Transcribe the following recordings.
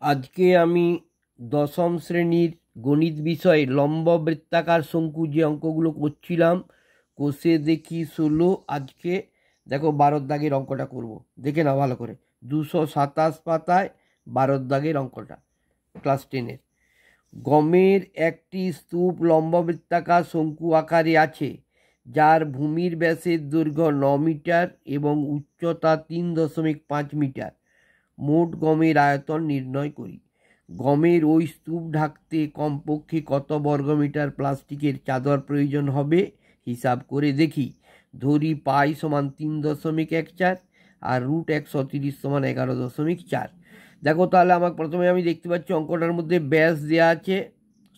আজকে আমি দশম শ্রেণীর গণিত বিষয়ে লম্ব বৃত্তাকার শঙ্কু যে অঙ্কগুলো করছিলাম কষে দেখি 16। আজকে দেখো 12 দাগের অঙ্কটা করব, দেখে নাও ভালো করে। 227 পাতায় 12 দাগের অঙ্কটা, ক্লাস 10-এর। গমের একটি স্তূপ লম্ব বৃত্তাকার শঙ্কু আকারে আছে, যার ভূমির ব্যাসের দৈর্ঘ্য 9 মিটার এবং উচ্চতা 3.5 মিটার। মোট গমের আয়তন নির্ণয় করি। গমের ওই স্তূপ ঢাকতে কমপক্ষে কত বর্গমিটার প্লাস্টিকের চাদর প্রয়োজন হবে হিসাব করে দেখি। ধরি পাই সমান 3.14 আর √130 সমান 11.4। দেখো তাহলে আমাকে প্রথমে আমি দেখতে পাচ্ছি অঙ্কটার মধ্যে ব্যাস দেওয়া আছে।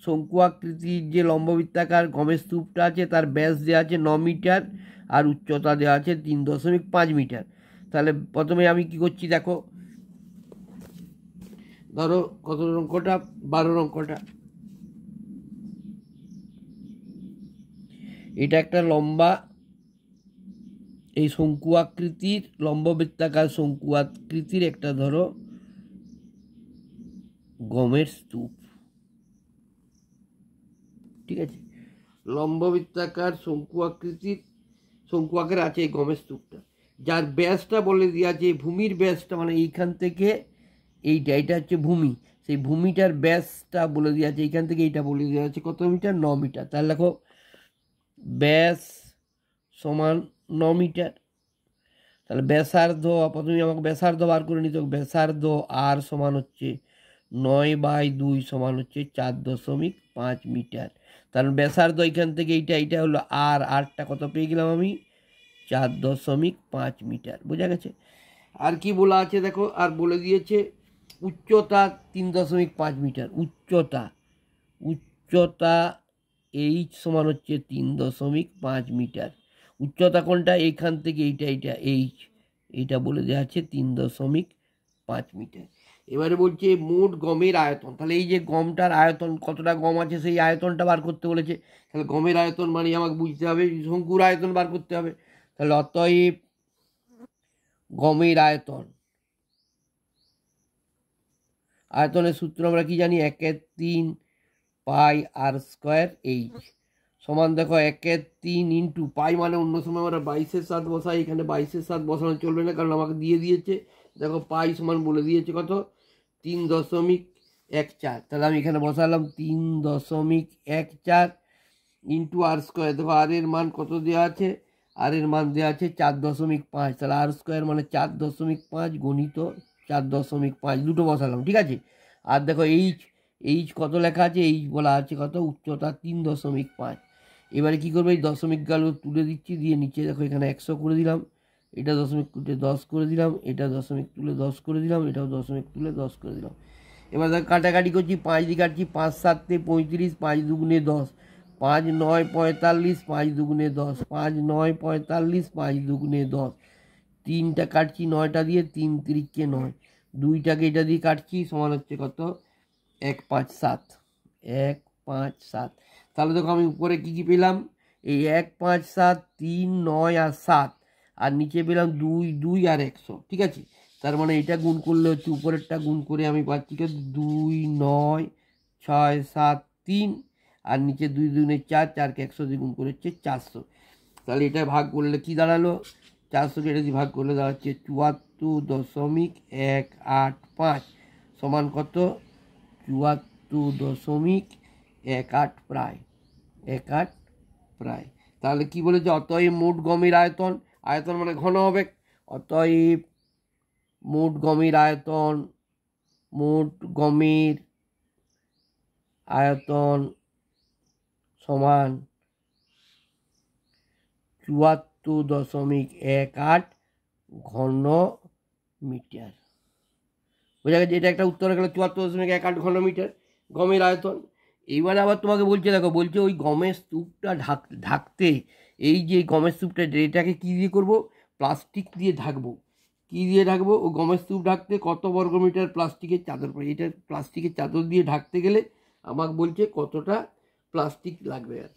শঙ্কু আকৃতির যে লম্ববৃত্তাকার গমের স্তূপটা আছে তার ব্যাস দেওয়া আছে 9 মিটার আর উচ্চতা দেওয়া আছে 3.5 মিটার। তাহলে প্রথমে আমি কি করছি দেখো, ধরো কত অঙ্কটা, 12 অঙ্কটা। এটা একটা লম্বা এই শঙ্কু আকৃতির লম্ব বৃত্তাকার শঙ্কু আকৃতির একটা ধরো গমের স্তূপ, ঠিক আছে। লম্ব বৃত্তাকার শঙ্কু আকৃতির শঙ্কু আকারে আছে এই গমের স্তূপটা, যার ব্যাসটা বলে দেওয়া আছে ভূমির ব্যাসটা, মানে এইখান থেকে এইটা হচ্ছে ভূমি, সেই ভূমিটার ব্যাসটা বলে দেওয়া আছে এইখান থেকে এইটা বলে দেওয়া আছে কত মিটার, 9 মিটার। তাহলে দেখো ব্যাস সমান 9 মিটার। তাহলে ব্যাসার্ধ, প্রথমে আমাকে ব্যাসার্ধ বার করে নিতে হবে। ব্যাসার্ধ আর সমান হচ্ছে 9/2 সমান হচ্ছে 4.5 মিটার। তাহলে ব্যাসার্ধ এখান থেকে এইটা হলো আরটা কত পেয়ে গেলাম আমি, 4.5 মিটার। বোঝা গেছে। আর কি বলা আছে দেখো, আর বলে দিয়েছে উচ্চতা 3.5 মিটার। উচ্চতা এইচ সমান হচ্ছে 3.5 মিটার। উচ্চতা কোনটা, এইখান থেকে এইটা বলে দেওয়া আছে 3.5 মিটার। এবারে বলছে মোট গমের আয়তন। তাহলে এই যে গমটার আয়তন, কতটা গম আছে সেই আয়তনটা বার করতে বলেছে। তাহলে গমের আয়তন মানে আমাকে বুঝতে হবে শঙ্কুর আয়তন বার করতে হবে। তাহলে অতএব গমের আয়তনের সূত্র আমরা কি জানি, 1/3 পাই আর স্কোয়ার এইচ সমান দেখো 1/3 ইন্টু পাই, মানে অন্য সময় আমরা 22/7 বসাই, এখানে 22/7 বসানো চলবে না, কারণ আমাকে দিয়ে দিয়েছে দেখো পাই সমান বলে দিয়েছে কত, 3.14। তাহলে আমি এখানে বসালাম 3.14 ইন্টু আর স্কোয়ার। দেখো আর এর মান কত দেওয়া আছে, আর এর মান দেওয়া আছে 4.5। তাহলে আর স্কোয়ার মানে 4.5 গুণিত 4.5, দুটো বসালাম, ঠিক আছে। আর দেখো এইচ কত লেখা আছে, এইচ বলা আছে কত, উচ্চতা 3.5। এবারে কি করবো, এই দশমিক গালো তুলে দিচ্ছি, দিয়ে নিচে দেখো এখানে 100 করে দিলাম, এটা দশমিক তুলে 10 করে দিলাম, এটা দশমিক তুলে 10 করে দিলাম, এটাও দশমিক তুলে 10 করে দিলাম। এবার দেখো কাটাকাটি করছি, 5 দিয়ে কাটছি, 5 7 35, 5 2 10, 5 9 45, 5 2 10, 5 9 45, 5 2 10। 3টা কাটছি 9টা দিয়ে, 3 3 9, 2টাকে এটা দিয়ে কাটছি, সমান হচ্ছে কত, 1 5 7। 1 5 7। তাহলে দেখো আমি উপরে কি কি পেলাম, এই 1 5 7 3 9 আর 7, আর নিচে পেলাম 2 2 আর 100, ঠিক আছে। তার মানে এটা গুণ করলে হচ্ছে, উপরেরটা গুণ করে আমি পাচ্ছি 2 9 6 7 3, আর নিচে 2 2 4, 4কে 100 দিয়ে গুণ করে হচ্ছে 400। তাহলে এটা ভাগ করলে কি দাঁড়ালো, 400কে এটা দিয়ে ভাগ করলে দাঁড়াচ্ছে 74.185 সমান কত, 74.18 প্রায় 18 প্রায়। তাহলে কি বলেছে, অতএব মোট গমের আয়তন মানে ঘন হবে, অতএব মোট গমের আয়তন সমান 74.18 ঘন মিটার। বোঝা গেছে, এটা একটা উত্তর গেল 74.18 ঘন মিটার গমের আয়তন। এইবারে আবার তোমাকে বলছে দেখো, বলছে ওই গমের স্তূপটা ঢাকতে, এই যে গমের স্তূপটা এটাকে কী দিয়ে করব, প্লাস্টিক দিয়ে ঢাকবো। কী দিয়ে ঢাকবো, ও গমের স্তূপ ঢাকতে কত বর্গমিটার প্লাস্টিকের চাদর পড়ে, এটা প্লাস্টিকের চাদর দিয়ে ঢাকতে গেলে আমাকে বলছে কতটা প্লাস্টিক লাগবে, আর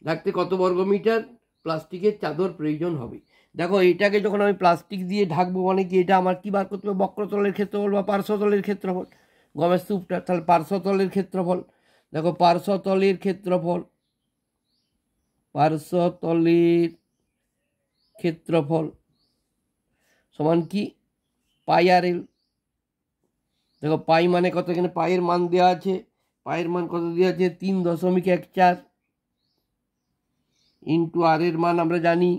ঢাকতে কত বর্গমিটার প্লাস্টিকের চাদর প্রয়োজন হবে। দেখো এটাকে যখন আমি প্লাস্টিক দিয়ে ঢাকবো মানে কি, এটা আমার কি বার করতে হবে, বক্রতলের ক্ষেত্রফল বা পার্শ্বতলের ক্ষেত্রফল, গমের স্তূপটা। তাহলে পার্শ্বতলের ক্ষেত্রফল, দেখো পার্শ্বতলের ক্ষেত্রফল, পার্শ্বতলের ক্ষেত্রফল সমান কি পাই আর এল। দেখো পাই মানে কত, এখানে পায়ের মান দেওয়া আছে, পায়ের মান কত দেওয়া আছে 3.14 ইন্টু আর এর মান আমরা জানি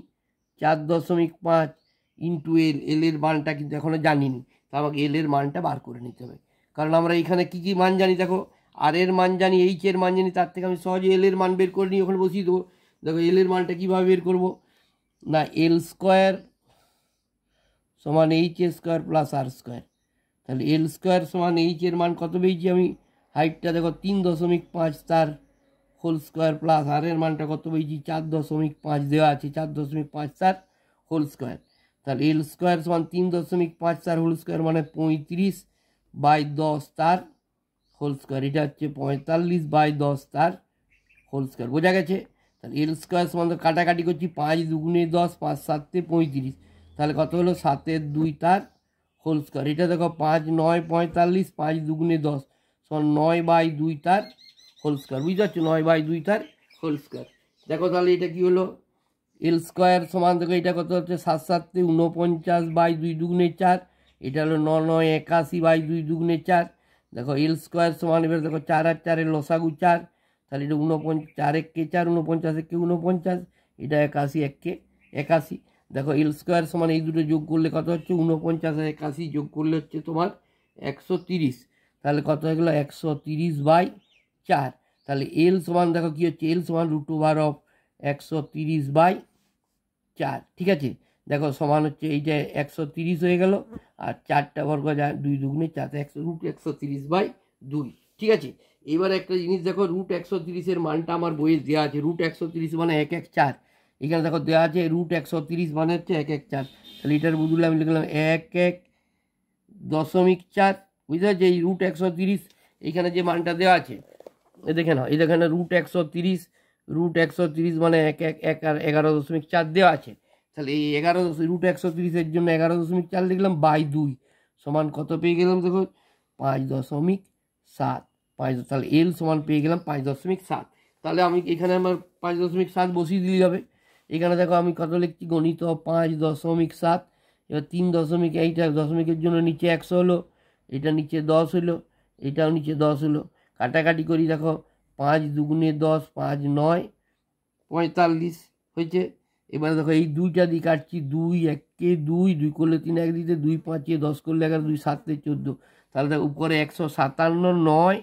4.5 ইন্টু এল, এল এর মানটা কিন্তু এখনো জানিনি, তো আমাকে এল এর মানটা বার করে নিতে হবে। কারণ আমরা এখানে কি কি মান জানি, দেখো আর এর মান জানি, এইচ এর মান জানি, তার থেকে আমি সহজে এল এর মান বের করে নিই, ওখানে বসিয়ে দেবো। দেখো এল এর মানটা কীভাবে বের করবো না, এল স্কোয়ার সমান এইচ স্কোয়ার প্লাস আর স্কোয়ার। তাহলে এল স্কোয়ার সমান এইচ এর মান কত পেয়েছি আমি, হাইটটা দেখো 3.5 তার হোল স্কোয়ার প্লাস আর এর মানটা কত পেয়েছি 4.5 দেওয়া আছে, 4.5 তার হোল স্কোয়ার। তাহলে এল স্কোয়ার সমান 3.5 তার হোল স্কোয়ার মানে 35/10 তার হোল স্কোয়ার, এটা হচ্ছে 45/10 তার হোল স্কোয়ার, বোঝা গেছে। তাহলে এল স্কোয়ার সমান কাটাকাটি করছি, 5 দুগুণে 10, 5 7 35, তাহলে কত হলো 7/2 তার হোল স্কোয়ার। এটা দেখো 5 9 45, 5 দুগুণে 10 সমান 9/2 তার হোল স্কোয়ার, বুঝতে পারছো, 9/2 তার হোল স্কোয়ার। দেখো তাহলে এটা কি হলো, এল স্কোয়ার সমান দেখো এটা কত হচ্ছে 7 7 49/2 দুগুণে 4, এটা হলো 9 9 81/2 দুগুণে 4। দেখো এল স্কোয়ার সমান, এবার দেখো 4 আর 4 লসাগু 4, তাহলে এটা 49, 4 1 4, 49 1 49, এটা 81 1 81। দেখো এল স্কোয়ার সমান এই দুটো যোগ করলে কত হচ্ছে 49 আর 81 যোগ করলে হচ্ছে তোমার 130, তাহলে কত হয়ে গেলো 130/4। তাহলে এল সমান দেখো কি হচ্ছে, এল সমান √2 130/4, ঠিক আছে। দেখো সমান হচ্ছে এই যে 130 হয়ে গেল, আর 4টা বর্গ যায় 2 দুগুণে 4, √130/2, ঠিক আছে। এবার একটা জিনিস দেখো, √130 মানটা আমার বইয়ে দেওয়া আছে, √130 মানে 1 1 4, এখানে দেখো দেওয়া আছে √130 মানে হচ্ছে 1 1 4, তাহলে এটার বদলে আমি লিখলাম 1.1.4, বুঝতে পারছি। এই √130 এইখানে যে মানটা দেওয়া আছে এ দেখে নাও, এই দেখে না √130 মানে 1 1 1 আর 11.4 দেওয়া আছে। তাহলে এই 11 √130 জন্য 11.4 লিখলাম বাই 2 সমান কত পেয়ে গেলাম, দেখো 5.7, তাহলে এল সমান পেয়ে গেলাম 5.7। তাহলে আমি এখানে আমার 5.7 বসিয়ে দিলেই হবে। এখানে দেখো আমি কত লিখছি, গণিত 5.7, এবার 3 এইটা দশমিকের জন্য নিচে 100 হলো, এটা নিচে 10 হলো, এটাও নিচে 10 হলো, কাটাকাটি করি, দেখো 5 দুগুণে 10, 5 9 45 হয়েছে। এবার দেখো এই দুইটা দিয়ে কাটছি, 2 1 2, 2 করলে 3 1 দিতে, 2 5 10 করলে 11, 2 7 14, তাহলে দেখো উপরে 157 9,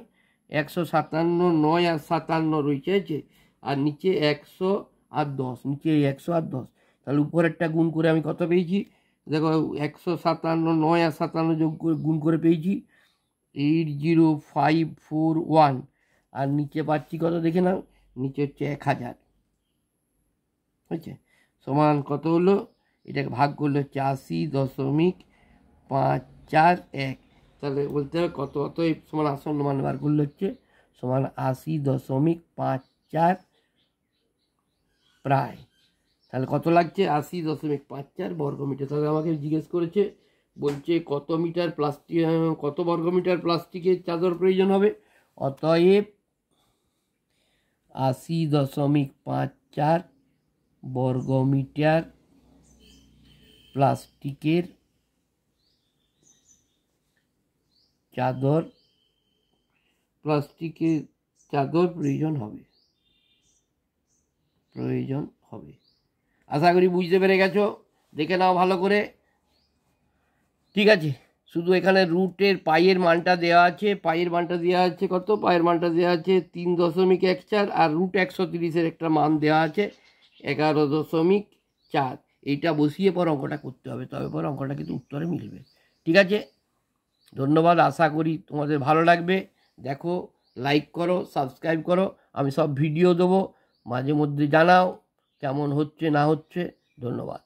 157 9 আর 57 রয়েছে, আছে, আর নিচে 100 আর 10, নিচে 100 আর 10, তাহলে উপরেরটা গুণ করে আমি কত পেয়েছি, দেখো 157 9 আর 57 যোগ করে গুণ করে পেয়েছি 80541, আর নিচে পাচ্ছি কত দেখে নাও, নিচে হচ্ছে 1000, হয়েছে, সমান কত হলো, এটাকে ভাগ করলে হচ্ছে 80.541, তাহলে বলতে হবে কত, অতএব সমান আসন্ন মান বার করলে হচ্ছে সমান 80.54 প্রায়। তাহলে কত লাগছে 80.54 বর্গমিটার। তাহলে আমাকে জিজ্ঞেস করেছে, বলছে কত মিটার প্লাস্টিক, কত বর্গমিটার প্লাস্টিকের চাদর প্রয়োজন হবে, অতএব 80.54 বর্গমিটার প্লাস্টিকের চাদর প্রয়োজন হবে। আশা করি বুঝতে পেরে গেছো, দেখে নাও ভালো করে, ঠিক আছে। শুধু এখানে রুটের পাইয়ের মানটা দেওয়া আছে, পাইয়ের মানটা দেওয়া আছে কত, পাইয়ের মানটা দেওয়া আছে 3.14, আর √130 একটা মান দেওয়া আছে 11.4, এইটা বসিয়ে পর অঙ্কটা করতে হবে, তবে পর অঙ্কটা কিন্তু উত্তরে মিলবে, ঠিক আছে। ধন্যবাদ, আশা করি তোমাদের ভালো লাগবে। দেখো, লাইক করো, সাবস্ক্রাইব করো, আমি সব ভিডিও দেবো, মাঝে মধ্যে জানাও কেমন হচ্ছে না হচ্ছে। ধন্যবাদ।